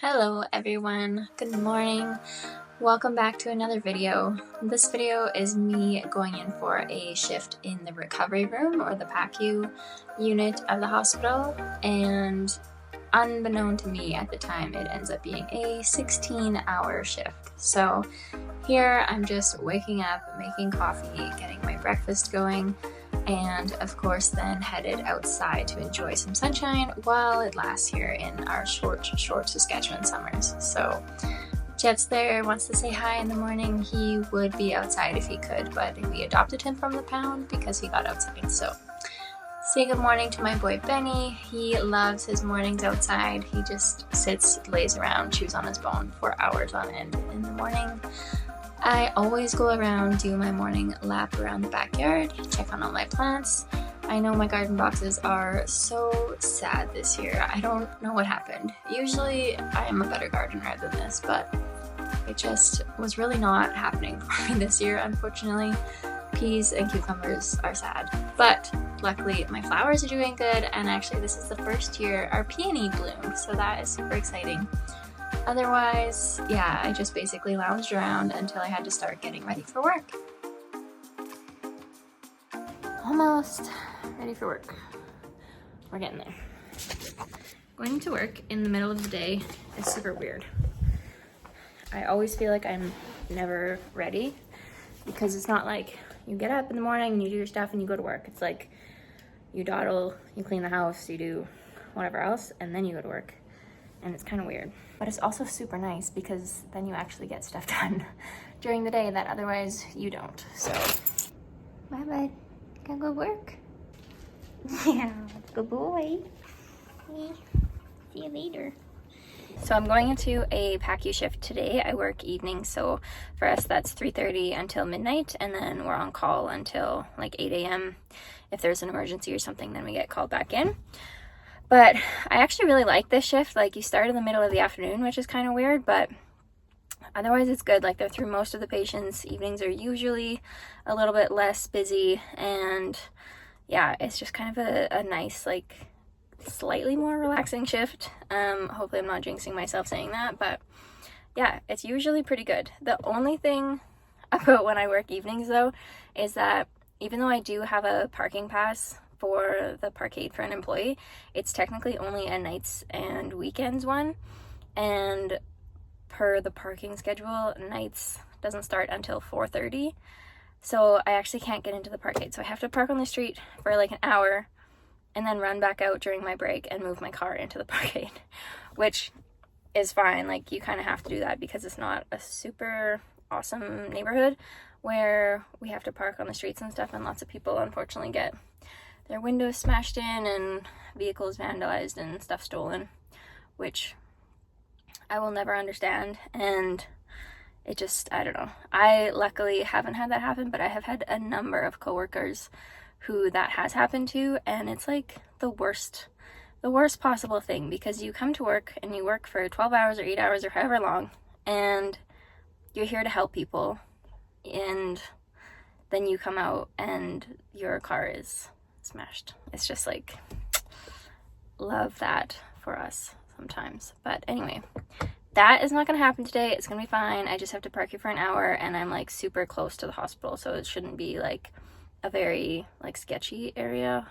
Hello everyone, good morning. Welcome back to another video. This video is me going in for a shift in the recovery room or the PACU unit of the hospital, and unbeknown to me at the time, it ends up being a 16-hour shift. So here I'm just waking up, making coffee, getting my breakfast going, and of course then headed outside to enjoy some sunshine while it lasts here in our short Saskatchewan summers. So Jet's there, wants to say hi in the morning. He would be outside if he could, but we adopted him from the pound because he got outside. So say good morning to my boy Benny. He loves his mornings outside. He just sits, lays around, chews on his bone for hours on end in the morning. I always go around, do my morning lap around the backyard, check on all my plants. I know my garden boxes are so sad this year. I don't know what happened. Usually I am a better gardener than this, but it just was really not happening for me this year, unfortunately. Peas and cucumbers are sad, but luckily my flowers are doing good, and actually this is the first year our peony bloomed, so that is super exciting. Otherwise, yeah, I just basically lounged around until I had to start getting ready for work. Almost ready for work. We're getting there. Going to work in the middle of the day is super weird. I always feel like I'm never ready because it's not like you get up in the morning and you do your stuff and you go to work. It's like you dawdle, you clean the house, you do whatever else, and then you go to work. And it's kind of weird. But it's also super nice because then you actually get stuff done during the day that otherwise you don't. So, bye bye. Gotta go work. Yeah, good boy. See you later. So I'm going into a PACU shift today. I work evenings, so for us that's 3:30 until midnight, and then we're on call until like 8 a.m. If there's an emergency or something, then we get called back in. But I actually really like this shift. Like, you start in the middle of the afternoon, which is kind of weird, but otherwise it's good. Like, they're through most of the patients. Evenings are usually a little bit less busy, and yeah, it's just kind of a nice, like, slightly more relaxing shift. Hopefully I'm not jinxing myself saying that, but yeah, it's usually pretty good. The only thing about when I work evenings, though, is that even though I do have a parking pass for the parkade for an employee, it's technically only a nights and weekends one, and per the parking schedule, nights doesn't start until 4:30, so I actually can't get into the parkade. So I have to park on the street for like an hour and then run back out during my break and move my car into the parkade, which is fine. Like, you kind of have to do that because it's not a super awesome neighborhood where we have to park on the streets and stuff, and lots of people unfortunately get their windows smashed in and vehicles vandalized and stuff stolen, which I will never understand. And it just, I don't know. I luckily haven't had that happen, but I have had a number of coworkers who that has happened to, and it's like the worst possible thing, because you come to work and you work for 12 hours or 8 hours or however long, and you're here to help people, and then you come out and your car is smashed. It's just like, love that for us sometimes. But anyway, that is not going to happen today. It's going to be fine. I just have to park here for an hour, and I'm like super close to the hospital, so it shouldn't be like a very like sketchy area,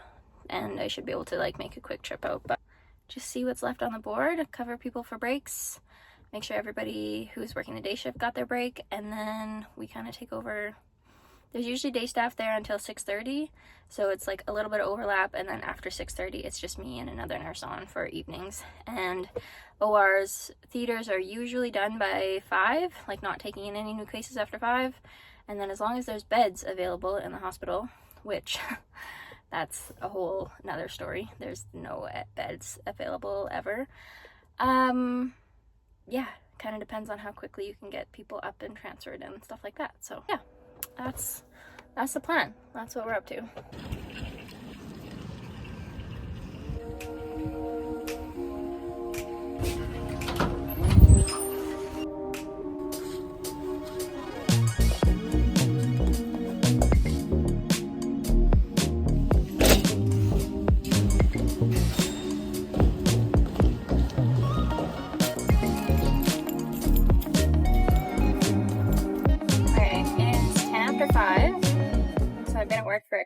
and I should be able to like make a quick trip out. But just see what's left on the board, cover people for breaks, make sure everybody who's working the day shift got their break, and then we kind of take over. There's usually day staff there until 6:30, so it's like a little bit of overlap, and then after 6:30 it's just me and another nurse on for evenings. And ORs, theaters are usually done by 5, like not taking in any new cases after 5, and then as long as there's beds available in the hospital, which that's a whole nother story, there's no beds available ever. Yeah, kind of depends on how quickly you can get people up and transferred and stuff like that. So yeah, that's the plan. That's what we're up to.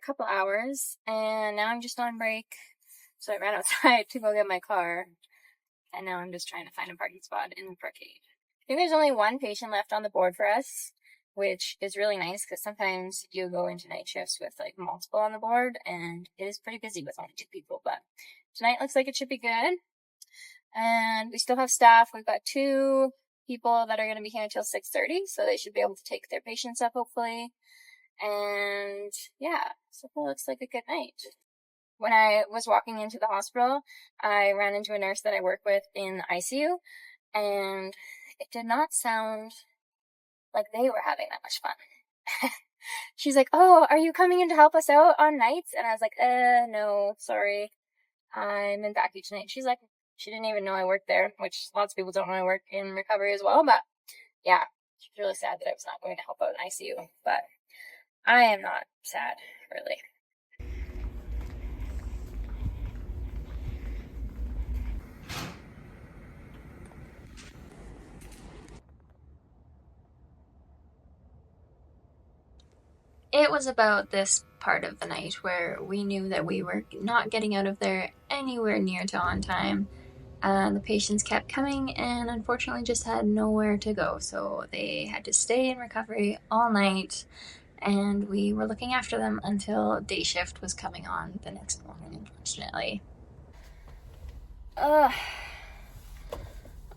couple hours, and now I'm just on break. So I ran outside to go get my car, and now I'm just trying to find a parking spot in the parkade. I think there's only one patient left on the board for us, which is really nice because sometimes you go into night shifts with like multiple on the board, and it is pretty busy with only 2 people, but tonight looks like it should be good. And we still have staff. We've got 2 people that are going to be here until 6:30, so they should be able to take their patients up hopefully. And yeah, so it looks like a good night. When I was walking into the hospital, I ran into a nurse that I work with in the ICU, and it did not sound like they were having that much fun. She's like, "Oh, are you coming in to help us out on nights?" And I was like, no, sorry. I'm in PACU tonight. She's like, she didn't even know I worked there, which lots of people don't know I work in recovery as well, but yeah, she's really sad that I was not going to help out in ICU, but I am not sad, really. It was about this part of the night where we knew that we were not getting out of there anywhere near to on time. The patients kept coming and unfortunately just had nowhere to go, so they had to stay in recovery all night, and we were looking after them until day shift was coming on the next morning, unfortunately. Oh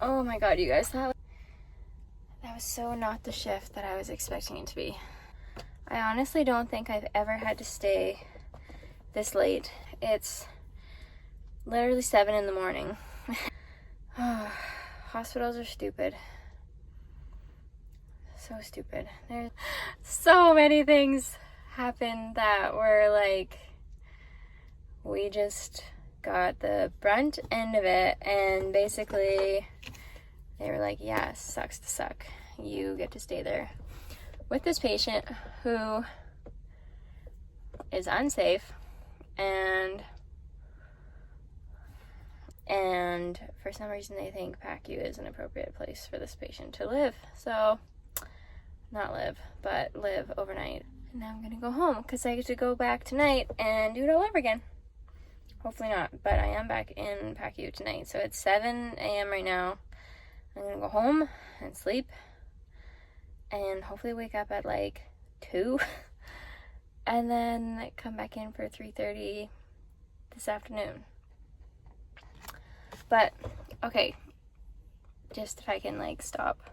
my god, you guys, that was so not the shift that I was expecting it to be. I honestly don't think I've ever had to stay this late. It's literally 7 in the morning. Hospitals are stupid. So stupid. There's so many things happened that were like, we just got the brunt end of it, and basically they were like, yeah, sucks to suck. You get to stay there with this patient who is unsafe, and for some reason they think PACU is an appropriate place for this patient to live. So, not live, but live overnight. And now I'm gonna go home because I get to go back tonight and do it all over again. Hopefully not, but I am back in PACU tonight. So it's 7 a.m. right now. I'm gonna go home and sleep and hopefully wake up at like 2 and then come back in for 3:30 this afternoon. But okay, just if I can like stop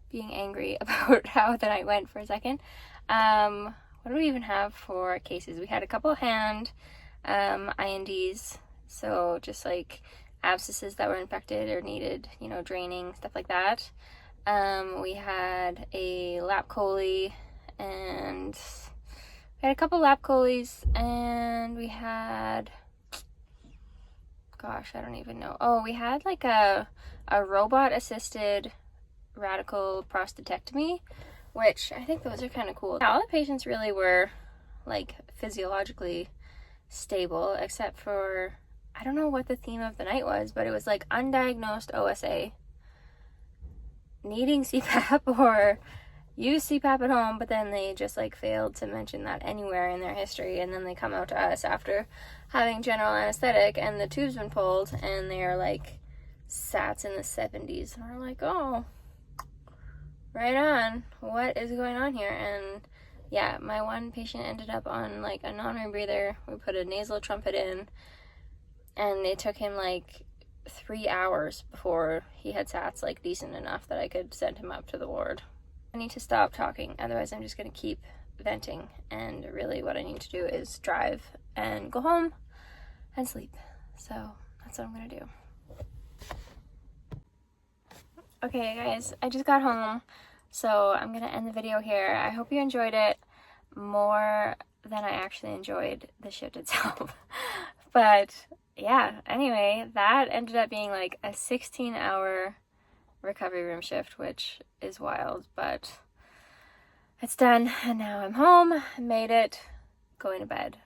being angry about how the night went for a second. What do we even have for cases? We had a couple hand INDs, so just like abscesses that were infected or needed, you know, draining, stuff like that. We had a lap chole, and we had a couple lap choles, and we had, gosh, I don't even know. Oh, we had like a robot assisted radical prostatectomy, which I think those are kind of cool. All the patients really were like physiologically stable, except for, I don't know what the theme of the night was, but it was like undiagnosed OSA, needing CPAP or use CPAP at home, but then they just like failed to mention that anywhere in their history, and then they come out to us after having general anesthetic and the tube's been pulled and they're like SATs in the 70s, and we're like, oh, right on, what is going on here? And yeah, my one patient ended up on like a non-rebreather. We put a nasal trumpet in, and it took him like 3 hours before he had SATs like decent enough that I could send him up to the ward. I need to stop talking, otherwise I'm just going to keep venting, and really what I need to do is drive and go home and sleep. So that's what I'm going to do. Okay guys, I just got home, so I'm going to end the video here. I hope you enjoyed it more than I actually enjoyed the shift itself. But yeah, anyway, that ended up being like a 16-hour recovery room shift, which is wild, but it's done, and now I'm home, made it, going to bed.